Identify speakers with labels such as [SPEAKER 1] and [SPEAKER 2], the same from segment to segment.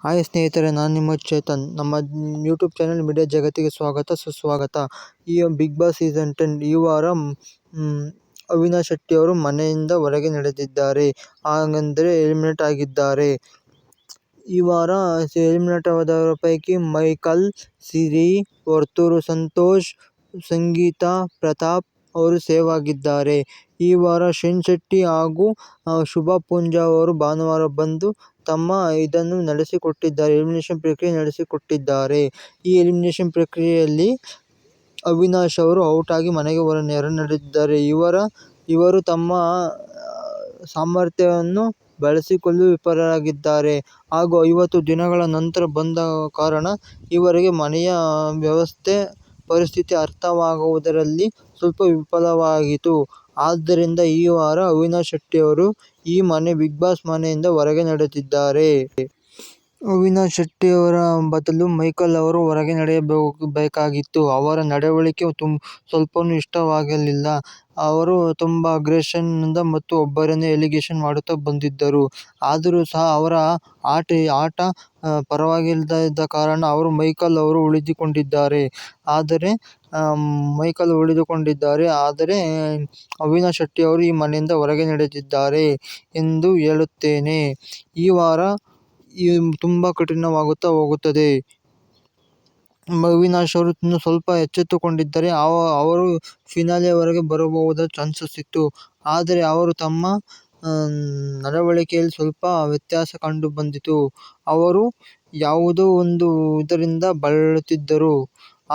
[SPEAKER 1] Hi ಸ್ನೇಹಿತರೆ, ನಾನು ನಿಮ್ಮ ಚೇತನ್. ನಮ್ಮ ಯೂಟ್ಯೂಬ್ ಚಾನಲ್ ಮೀಡಿಯಾ ಜಗತ್ತಿಗೆ ಸುಸ್ವಾಗತ. ಈ ಬಿಗ್ ಬಾಸ್ ಸೀಸನ್ 10 ಈ ವಾರ ಅವಿನಾಶ್ ಶೆಟ್ಟಿ ಅವರು ಮನೆಯಿಂದ ಹೊರಗೆ ನಡೆದಿದ್ದಾರೆ. ಹಾಗಂದರೆ ಎಲಿಮಿನೇಟ್ ಆಗಿದ್ದಾರೆ. ಈ ವಾರ ಎಲಿಮಿನೇಟ್ ಆದವರ ಪೈಕಿ ಮೈಕಲ್, ಸಿರಿ, ವರ್ತೂರು ಸಂತೋಷ್, ಸಂಗೀತಾ, ಪ್ರತಾಪ್ ಅವರು ಸೇವ್ ಆಗಿದ್ದಾರೆ. ಈ ವಾರ ಶಿನ್ ಶೆಟ್ಟಿ ಹಾಗೂ ಶುಭಾ ಪೂಂಜಾ ಅವರು ಭಾನುವಾರ ಬಂದು ತಮ್ಮ ಇದನ್ನು ನಡೆಸಿಕೊಟ್ಟಿದ್ದಾರೆ, ಎಲಿಮಿನೇಷನ್ ಪ್ರಕ್ರಿಯೆ ನಡೆಸಿಕೊಟ್ಟಿದ್ದಾರೆ. ಈ ಎಲಿಮಿನೇಷನ್ ಪ್ರಕ್ರಿಯೆಯಲ್ಲಿ ಅವಿನಾಶ್ ಅವರು ಔಟ್ ಆಗಿ ಮನೆಗೆ ಹೊರ ನಡೆದಿದ್ದಾರೆ. ಇವರು ತಮ್ಮ ಸಾಮರ್ಥ್ಯವನ್ನು ಬಳಸಿಕೊಳ್ಳಲು ವಿಫಲರಾಗಿದ್ದಾರೆ ಹಾಗೂ 50 ದಿನಗಳ ನಂತರ ಬಂದ ಕಾರಣ ಇವರಿಗೆ ಮನೆಯ ವ್ಯವಸ್ಥೆ ಪರಿಸ್ಥಿತಿ ಅರ್ಥವಾಗುವುದರಲ್ಲಿ ಸ್ವಲ್ಪ ವಿಫಲವಾಯಿತು. ಆದ್ದರಿಂದ ಈ ವಾರ ಅವಿನಾಶ್ ಶೆಟ್ಟಿ ಅವರು ಈ ಬಿಗ್ ಬಾಸ್ ಮನೆಯಿಂದ ಹೊರಗೆ ನಡೆದಿದ್ದಾರೆ. ಅವಿನಾಶ್ ಶೆಟ್ಟಿಯವರ ಬದಲು ಮೈಕಲ್ ಅವರು ಹೊರಗೆ ನಡೆಯಬೇಕಾಗಿತ್ತು. ಅವರ ನಡವಳಿಕೆ ಸ್ವಲ್ಪನೂ ಇಷ್ಟವಾಗಲಿಲ್ಲ. ಅವರು ತುಂಬಾ ಅಗ್ರೆಷನ್ ನಿಂದ ಮತ್ತು ಒಬ್ಬರನ್ನೇ ಎಲಿಗೇಷನ್ ಮಾಡುತ್ತಾ ಬಂದಿದ್ದರು. ಆದರೂ ಸಹ ಅವರ ಆಟ ಪರವಾಗಿಲ್ಲದ ಕಾರಣ ಮೈಕಲ್ ಅವರು ಉಳಿದುಕೊಂಡಿದ್ದಾರೆ. ಆದರೆ ಅವಿನಾಶ್ ಶೆಟ್ಟಿ ಅವರು ಈ ಮನೆಯಿಂದ ಹೊರಗೆ ನಡೆದಿದ್ದಾರೆ ಎಂದು ಹೇಳುತ್ತೇನೆ. ಈ ವಾರ ತುಂಬಾ ಕಠಿಣವಾಗುತ್ತಾ ಹೋಗುತ್ತದೆ. ಅವಿನಾಶ್ ಅವರು ಇನ್ನು ಸ್ವಲ್ಪ ಎಚ್ಚೆತ್ತುಕೊಂಡಿದ್ದರೆ ಅವರು ಫಿನಾಲೆವರೆಗೆ ಬರಬಹುದಾದ ಚಾನ್ಸಸ್ ಇತ್ತು. ಆದರೆ ಅವರು ತಮ್ಮ ನಡವಳಿಕೆಯಲ್ಲಿ ಸ್ವಲ್ಪ ವ್ಯತ್ಯಾಸ ಕಂಡು ಬಂದಿತು. ಅವರು ಯಾವುದೋ ಒಂದು ಇದರಿಂದ ಬಳಲುತ್ತಿದ್ದರು.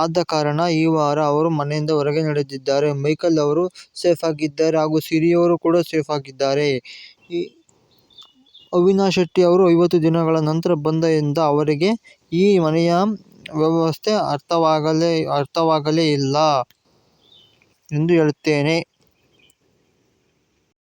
[SPEAKER 1] ಆದ ಕಾರಣ ಈ ವಾರ ಅವರು ಮನೆಯಿಂದ ಹೊರಗೆ ನಡೆದಿದ್ದಾರೆ. ಮೈಕಲ್ ಅವರು ಸೇಫ್ ಆಗಿದ್ದಾರೆ ಹಾಗೂ ಸಿರಿಯವರು ಕೂಡ ಸೇಫ್ ಆಗಿದ್ದಾರೆ. ಅವಿನಾಶ್ ಶೆಟ್ಟಿ ಅವರು 50 ದಿನಗಳ ನಂತರ ಬಂದಿಂದ ಅವರಿಗೆ ಈ ಮನೆಯ ವ್ಯವಸ್ಥೆ ಅರ್ಥವಾಗಲೇ ಇಲ್ಲ ಎಂದು ಹೇಳುತ್ತೇನೆ.